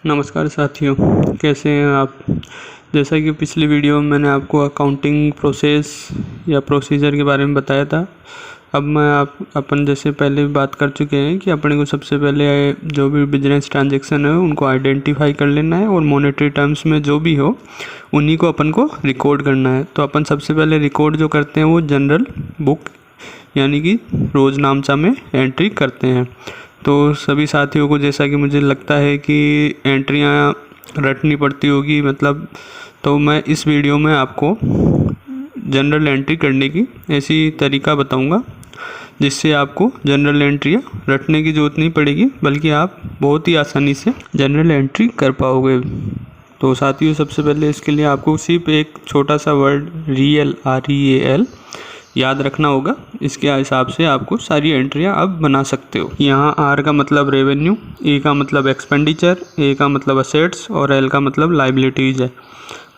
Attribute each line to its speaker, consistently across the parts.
Speaker 1: नमस्कार साथियों, कैसे हैं आप। जैसा कि पिछली वीडियो में मैंने आपको अकाउंटिंग प्रोसेस या प्रोसीजर के बारे में बताया था। अब मैं अपन जैसे पहले भी बात कर चुके हैं कि अपने को सबसे पहले जो भी बिजनेस ट्रांजैक्शन है उनको आइडेंटिफाई कर लेना है और मॉनेटरी टर्म्स में जो भी हो उन्हीं को अपन को रिकॉर्ड करना है। तो अपन सबसे पहले रिकॉर्ड जो करते हैं वो जनरल बुक यानी कि रोज़नामचा में एंट्री करते हैं। तो सभी साथियों को जैसा कि मुझे लगता है कि एंट्रियां रटनी पड़ती होगी तो मैं इस वीडियो में आपको जनरल एंट्री करने की ऐसी तरीका बताऊंगा जिससे आपको जनरल एंट्रियां रटने की ज़रूरत नहीं पड़ेगी, बल्कि आप बहुत ही आसानी से जनरल एंट्री कर पाओगे। तो साथियों, सबसे पहले इसके लिए आपको सिर्फ एक छोटा सा वर्ड रियल REAL याद रखना होगा। इसके हिसाब से आपको सारी एंट्रियां अब बना सकते हो। यहाँ R का मतलब रेवेन्यू, E का मतलब एक्सपेंडिचर, A का मतलब असेट्स और L का मतलब लाइबिलिटीज़ है।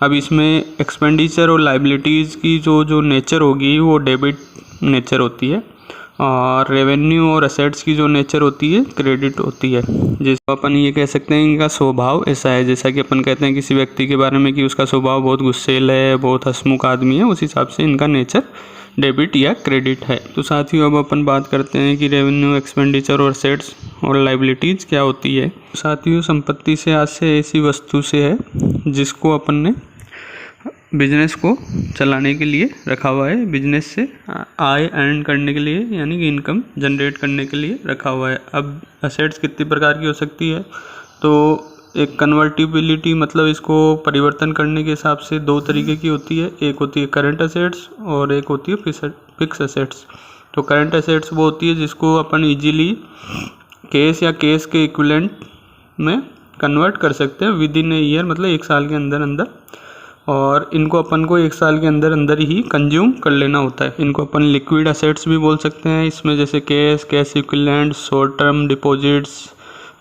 Speaker 1: अब इसमें एक्सपेंडिचर और लाइबिलिटीज़ की जो नेचर होगी वो डेबिट नेचर होती है, और रेवेन्यू और असेट्स की जो नेचर होती है क्रेडिट होती है। जैसे अपन ये कह सकते हैं इनका स्वभाव ऐसा है, जैसा कि अपन कहते हैं किसी व्यक्ति के बारे में कि उसका स्वभाव बहुत गुस्सैल है, बहुत हंसमुख आदमी है, उस हिसाब से इनका नेचर डेबिट या क्रेडिट है। तो साथियों, अब अपन बात करते हैं कि रेवेन्यू, एक्सपेंडिचर और असेट्स और लाइबिलिटीज़ क्या होती है। साथियों, संपत्ति से आज से ऐसी वस्तु से है जिसको अपन ने बिजनेस को चलाने के लिए रखा हुआ है, बिजनेस से आय अर्न करने के लिए यानी कि इनकम जनरेट करने के लिए रखा हुआ है। अब असेट्स कितनी प्रकार की हो सकती है, तो एक कन्वर्टिबिलिटी मतलब इसको परिवर्तन करने के हिसाब से दो तरीके की होती है। एक होती है करंट असेट्स और एक होती है फिक्स असेट्स। तो करंट असेट्स वो होती है जिसको अपन इजीली कैश या कैश के इक्विवेलेंट में कन्वर्ट कर सकते हैं विद इन ए ईयर, मतलब एक साल के अंदर अंदर, और इनको अपन को एक साल के अंदर अंदर ही कंज्यूम कर लेना होता है। इनको अपन लिक्विड असेट्स भी बोल सकते हैं। इसमें जैसे cash equivalent, short term deposits,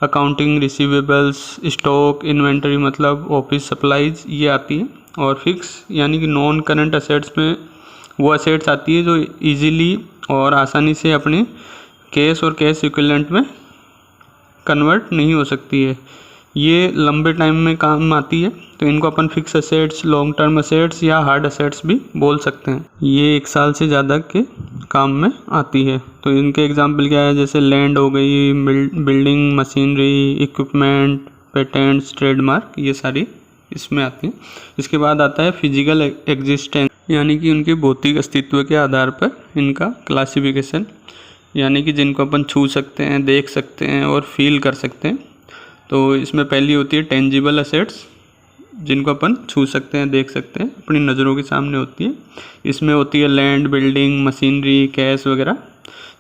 Speaker 1: accounting receivables, stock, inventory मतलब ऑफिस सप्लाईज, ये आती है। और फिक्स यानी कि नॉन करंट असेट्स में वो असेट्स आती है जो इजीली और आसानी से अपने कैश और कैश इक्विवेलेंट में कन्वर्ट नहीं हो सकती है, ये लंबे टाइम में काम आती है। तो इनको अपन fix assets, long term assets या हार्ड असेट्स भी बोल सकते हैं। ये एक साल से ज़्यादा के काम में आती है। तो इनके एग्जांपल क्या है, जैसे लैंड हो गई, building, machinery, equipment, patents, trademark, ये सारी इसमें आती हैं। इसके बाद आता है फिजिकल एग्जिस्टेंस, यानी कि उनके भौतिक अस्तित्व के आधार पर इनका क्लासिफिकेशन, यानी कि जिनको अपन छू सकते हैं, देख सकते हैं और फील कर सकते हैं। तो इसमें पहली होती है टेंजिबल असेट्स, जिनको अपन छू सकते हैं, देख सकते हैं, अपनी नज़रों के सामने होती है। इसमें होती है लैंड, बिल्डिंग, मशीनरी, कैश वगैरह,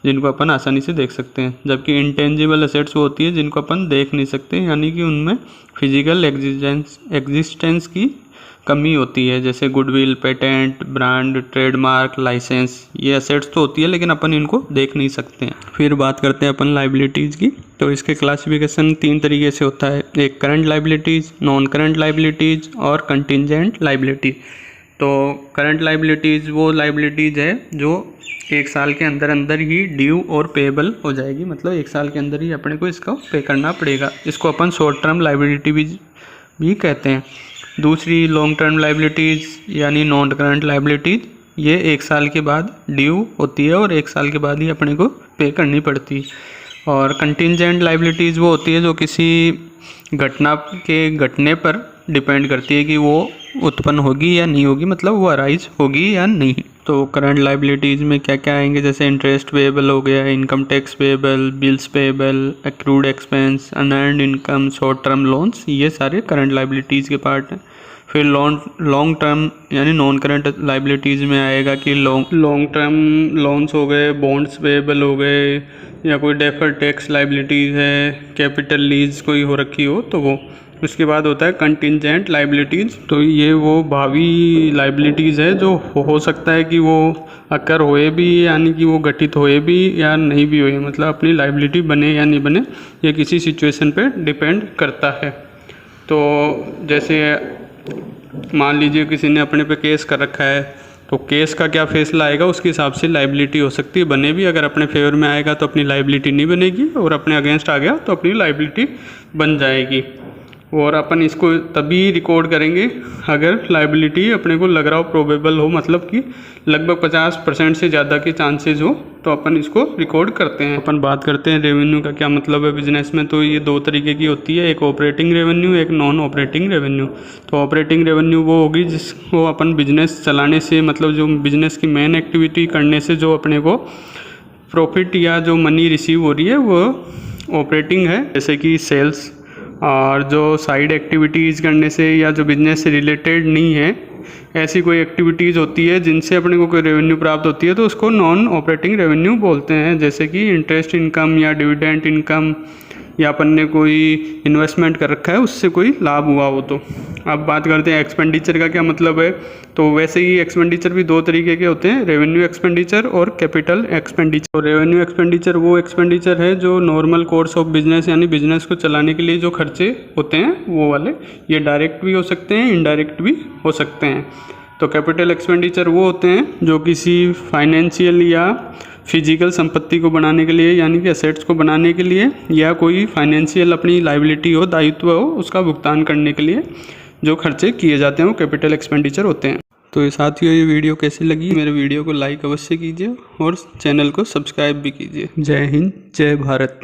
Speaker 1: जिनको अपन आसानी से देख सकते हैं। जबकि इंटेंजिबल असेट्स वो होती है जिनको अपन देख नहीं सकते, यानी कि उनमें फिजिकल एग्जिस्टेंस की कमी होती है। जैसे goodwill, patent, brand, trademark, license, ये असेट्स तो होती है लेकिन अपन इनको देख नहीं सकते हैं। फिर बात करते हैं अपन लाइबिलिटीज़ की। तो इसके क्लासिफिकेशन 3 तरीके से होता है, एक current liabilities, non current liabilities और कंटिंजेंट लाइबिलिटी। तो करंट लाइबिलिटीज़ वो लाइबिलिटीज़ है जो एक साल के अंदर अंदर ही ड्यू और पेएबल हो जाएगी, मतलब एक साल के अंदर ही अपने को इसका पे करना पड़ेगा। इसको अपन शॉर्ट टर्म लाइबिलिटी भी कहते हैं। दूसरी लॉन्ग टर्म लाइबिलिटीज़ यानी नॉन करंट लाइबिलिटीज़, ये एक साल के बाद ड्यू होती है और एक साल के बाद ही अपने को पे करनी पड़ती है। और कंटिंजेंट लाइबिलिटीज़ वो होती है जो किसी घटना के घटने पर डिपेंड करती है कि वो उत्पन्न होगी या नहीं होगी, मतलब वो अराइज होगी या नहीं। तो करंट लाइबिलिटीज़ में क्या क्या आएंगे, जैसे इंटरेस्ट पेएबल हो गया, income tax payable, bills payable, accrued expense, unearned income, short term loans, ये सारे करंट लाइबिलिटीज़ के पार्ट हैं। फिर लॉन्ग टर्म यानी नॉन करंट लाइबिलिटीज़ में आएगा कि लॉन्ग टर्म लोन्स हो गए, बॉन्ड्स पेएबल हो गए, या कोई डेफर्ड टैक्स लाइबिलिटीज़ है, कैपिटल लीज कोई हो रखी हो तो वो। उसके बाद होता है कंटिंजेंट लाइबिलिटीज़। तो ये वो भावी लाइबिलिटीज़ है जो हो सकता है कि वो अकर होए भी, यानी कि वो गठित होए भी या नहीं भी होए, मतलब अपनी लाइबिलिटी बने या नहीं बने, ये किसी सिचुएशन पे डिपेंड करता है। तो जैसे मान लीजिए किसी ने अपने पे केस कर रखा है, तो केस का क्या फैसला आएगा उसके हिसाब से लाइबिलिटी हो सकती है, बने भी। अगर अपने फेवर में आएगा तो अपनी लाइबिलिटी नहीं बनेगी, और अपने अगेंस्ट आ गया तो अपनी लाइबिलिटी बन जाएगी। और अपन इसको तभी रिकॉर्ड करेंगे अगर लायबिलिटी अपने को लग रहा हो, प्रोबेबल हो, मतलब कि लगभग 50% से ज़्यादा के चांसेस हो, तो अपन इसको रिकॉर्ड करते हैं। अपन बात करते हैं रेवेन्यू का क्या मतलब है बिजनेस में। तो ये 2 तरीके की होती है, एक ऑपरेटिंग रेवेन्यू, एक नॉन ऑपरेटिंग रेवेन्यू। तो ऑपरेटिंग रेवेन्यू वो होगी जिसको अपन बिजनेस चलाने से, मतलब जो बिजनेस की मेन एक्टिविटी करने से जो अपने को प्रॉफिट या जो मनी रिसीव हो रही है वो ऑपरेटिंग है। जैसे कि सेल्स, और जो साइड एक्टिविटीज़ करने से या जो बिजनेस से रिलेटेड नहीं है, ऐसी कोई एक्टिविटीज़ होती है जिनसे अपने को कोई रेवेन्यू प्राप्त होती है, तो उसको नॉन ऑपरेटिंग रेवेन्यू बोलते हैं। जैसे कि इंटरेस्ट इनकम या डिविडेंड इनकम, या अपन ने कोई इन्वेस्टमेंट कर रखा है उससे कोई लाभ हुआ हो। तो अब बात करते हैं एक्सपेंडिचर का क्या मतलब है। तो वैसे ही एक्सपेंडिचर भी 2 तरीके के होते हैं, रेवेन्यू एक्सपेंडिचर और कैपिटल एक्सपेंडिचर। तो रेवेन्यू एक्सपेंडिचर वो एक्सपेंडिचर है जो नॉर्मल कोर्स ऑफ बिजनेस, यानी बिजनेस को चलाने के लिए जो खर्चे होते हैं वो वाले, ये डायरेक्ट भी हो सकते हैं, इनडायरेक्ट भी हो सकते हैं। तो कैपिटल एक्सपेंडिचर वो होते हैं जो किसी फाइनेंशियल या फिजिकल संपत्ति को बनाने के लिए, यानी कि एसेट्स को बनाने के लिए, या कोई फाइनेंशियल अपनी लायबिलिटी हो, दायित्व हो, उसका भुगतान करने के लिए जो खर्चे किए जाते हैं वो कैपिटल एक्सपेंडिचर होते हैं। तो साथियों, ये वीडियो कैसी लगी, मेरे वीडियो को लाइक अवश्य कीजिए और चैनल को सब्सक्राइब भी कीजिए। जय हिंद, जय भारत।